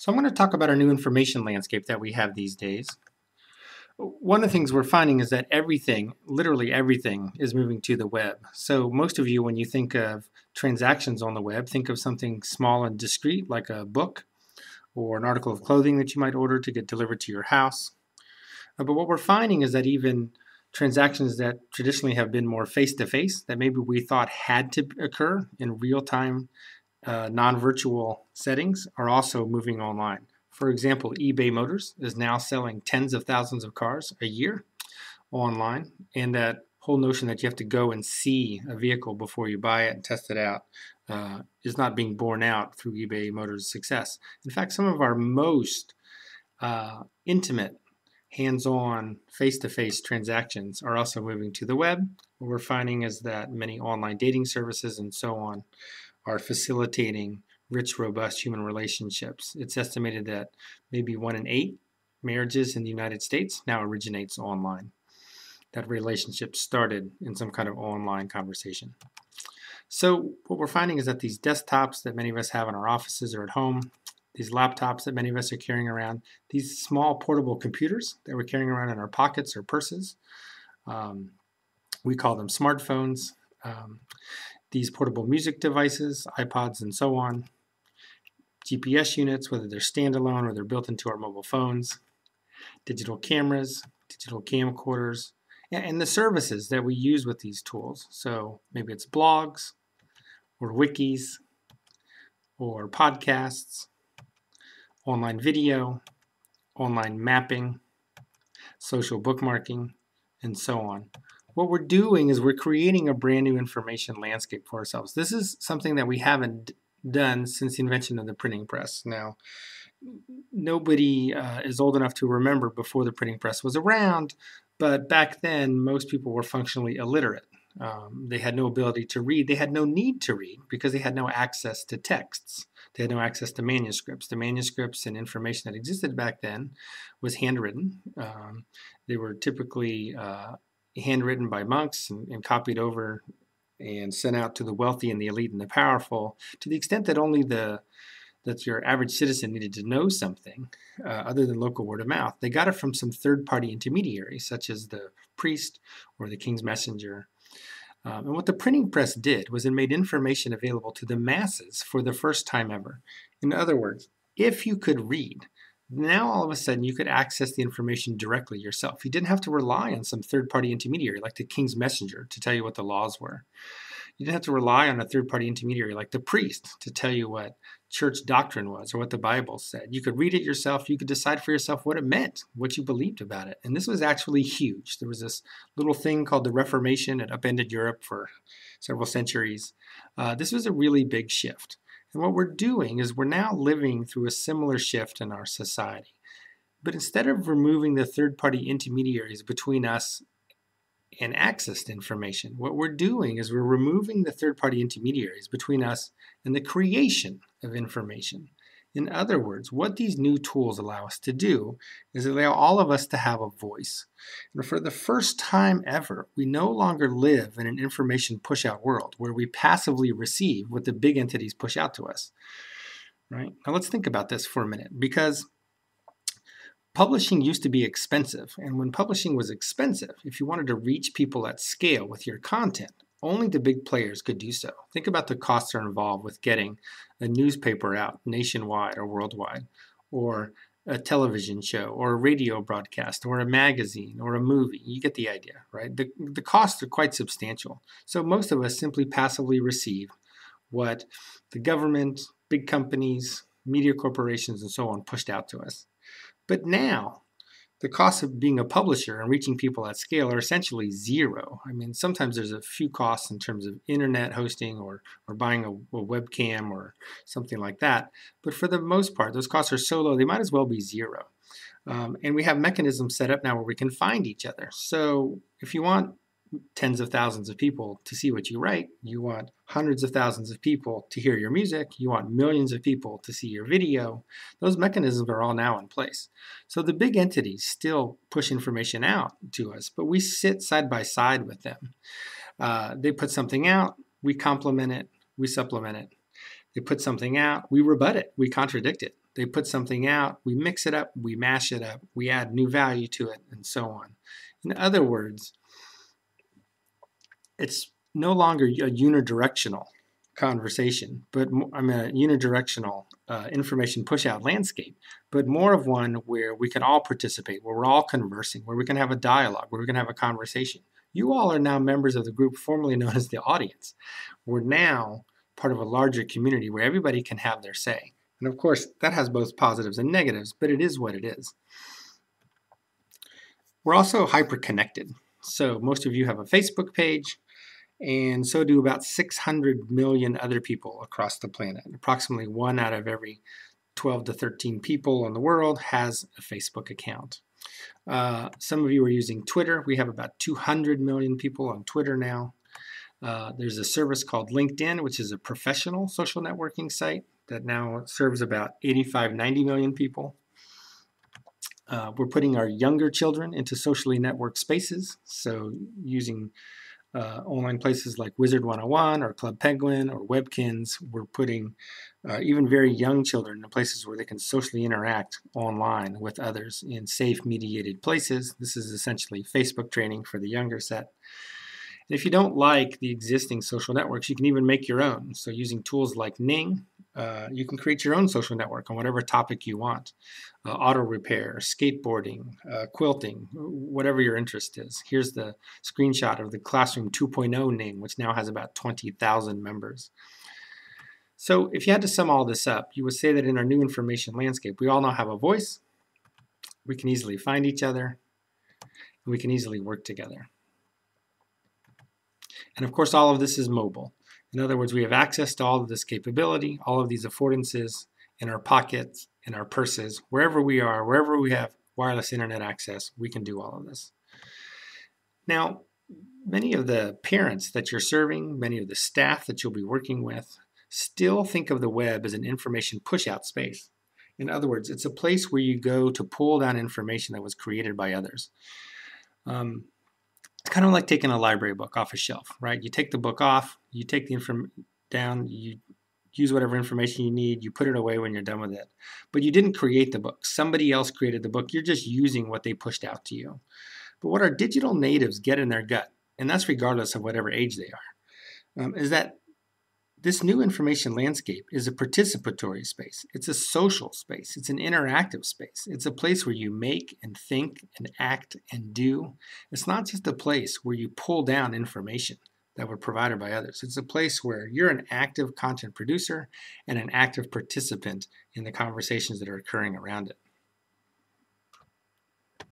So I'm going to talk about our new information landscape that we have these days. One of the things we're finding is that everything, literally everything, is moving to the web. So most of you, when you think of transactions on the web, think of something small and discrete like a book or an article of clothing that you might order to get delivered to your house. But what we're finding is that even transactions that traditionally have been more face-to-face, that maybe we thought had to occur in real-time non-virtual settings, are also moving online. For example, eBay Motors is now selling tens of thousands of cars a year online, and that whole notion that you have to go and see a vehicle before you buy it and test it out is not being borne out through eBay Motors' success. In fact, some of our most intimate, hands-on, face-to-face transactions are also moving to the web. What we're finding is that many online dating services and so on are facilitating rich, robust human relationships. It's estimated that maybe 1 in 8 marriages in the United States now originates online. That relationship started in some kind of online conversation. So what we're finding is that these desktops that many of us have in our offices or at home, these laptops that many of us are carrying around, these small portable computers that we're carrying around in our pockets or purses, we call them smartphones. These portable music devices, iPods and so on, GPS units, whether they're standalone or they're built into our mobile phones, digital cameras, digital camcorders, and the services that we use with these tools. So maybe it's blogs or wikis or podcasts, online video, online mapping, social bookmarking, and so on. What we're doing is we're creating a brand new information landscape for ourselves. This is something that we haven't done since the invention of the printing press. Now, nobody is old enough to remember before the printing press was around, but back then most people were functionally illiterate. They had no ability to read. They had no need to read because they had no access to texts. They had no access to manuscripts. The manuscripts and information that existed back then was handwritten. They were typically handwritten by monks and copied over and sent out to the wealthy and the elite and the powerful, to the extent that only that your average citizen needed to know something other than local word of mouth. They got it from some third-party intermediary, such as the priest or the king's messenger. And what the printing press did was it made information available to the masses for the first time ever. In other words, if you could read, now all of a sudden you could access the information directly yourself. You didn't have to rely on some third-party intermediary like the king's messenger to tell you what the laws were. You didn't have to rely on a third-party intermediary like the priest to tell you what church doctrine was or what the Bible said. You could read it yourself. You could decide for yourself what it meant, what you believed about it. And this was actually huge. There was this little thing called the Reformation. It upended Europe for several centuries. This was a really big shift. And what we're doing is we're now living through a similar shift in our society. But instead of removing the third-party intermediaries between us and access to information, what we're doing is we're removing the third-party intermediaries between us and the creation of information. In other words, what these new tools allow us to do is allow all of us to have a voice. And for the first time ever, we no longer live in an information push-out world where we passively receive what the big entities push out to us. Right? Now let's think about this for a minute, because publishing used to be expensive, and when publishing was expensive, if you wanted to reach people at scale with your content, only the big players could do so. Think about the costs that are involved with getting a newspaper out nationwide or worldwide, or a television show, or a radio broadcast, or a magazine, or a movie. You get the idea, right? The costs are quite substantial. So most of us simply passively receive what the government, big companies, media corporations, and so on pushed out to us. But now, the costs of being a publisher and reaching people at scale are essentially zero. I mean, sometimes there's a few costs in terms of internet hosting or buying a webcam or something like that. But for the most part, those costs are so low, they might as well be zero. And we have mechanisms set up now where we can find each other. So if you want tens of thousands of people to see what you write, you want hundreds of thousands of people to hear your music, you want millions of people to see your video, those mechanisms are all now in place. So the big entities still push information out to us, but we sit side by side with them. They put something out, we complement it, we supplement it. They put something out, we rebut it, we contradict it. They put something out, we mix it up, we mash it up, we add new value to it, and so on. In other words, it's no longer a unidirectional conversation, but I'm a unidirectional information push-out landscape, but more of one where we can all participate, where we're all conversing, where we can have a dialogue, where we can have a conversation. You all are now members of the group formerly known as the audience. We're now part of a larger community where everybody can have their say. And of course, that has both positives and negatives, but it is what it is. We're also hyper-connected. So most of you have a Facebook page, and so do about 600 million other people across the planet. Approximately 1 out of every 12 to 13 people in the world has a Facebook account. Some of you are using Twitter. We have about 200 million people on Twitter now. There's a service called LinkedIn, which is a professional social networking site that now serves about 85, 90 million people. We're putting our younger children into socially networked spaces, so using online places like Wizard 101 or Club Penguin or Webkins. We're putting even very young children in places where they can socially interact online with others in safe mediated places. This is essentially Facebook training for the younger set. And if you don't like the existing social networks, you can even make your own. So using tools like Ning, you can create your own social network on whatever topic you want. Auto repair, skateboarding, quilting, whatever your interest is. Here's the screenshot of the Classroom 2.0 Ning, which now has about 20,000 members. So if you had to sum all this up, you would say that in our new information landscape, we all now have a voice, we can easily find each other, and we can easily work together. And of course, all of this is mobile. In other words, we have access to all of this capability, all of these affordances in our pockets, in our purses, wherever we are, wherever we have wireless internet access, we can do all of this. Now, many of the parents that you're serving, many of the staff that you'll be working with, still think of the web as an information push-out space. In other words, it's a place where you go to pull down information that was created by others. It's kind of like taking a library book off a shelf, right? You take the book off, you take the information down, you use whatever information you need, you put it away when you're done with it. But you didn't create the book. Somebody else created the book. You're just using what they pushed out to you. But what our digital natives get in their gut, and that's regardless of whatever age they are, is that this new information landscape is a participatory space. It's a social space. It's an interactive space. It's a place where you make and think and act and do. It's not just a place where you pull down information that were provided by others. It's a place where you're an active content producer and an active participant in the conversations that are occurring around it.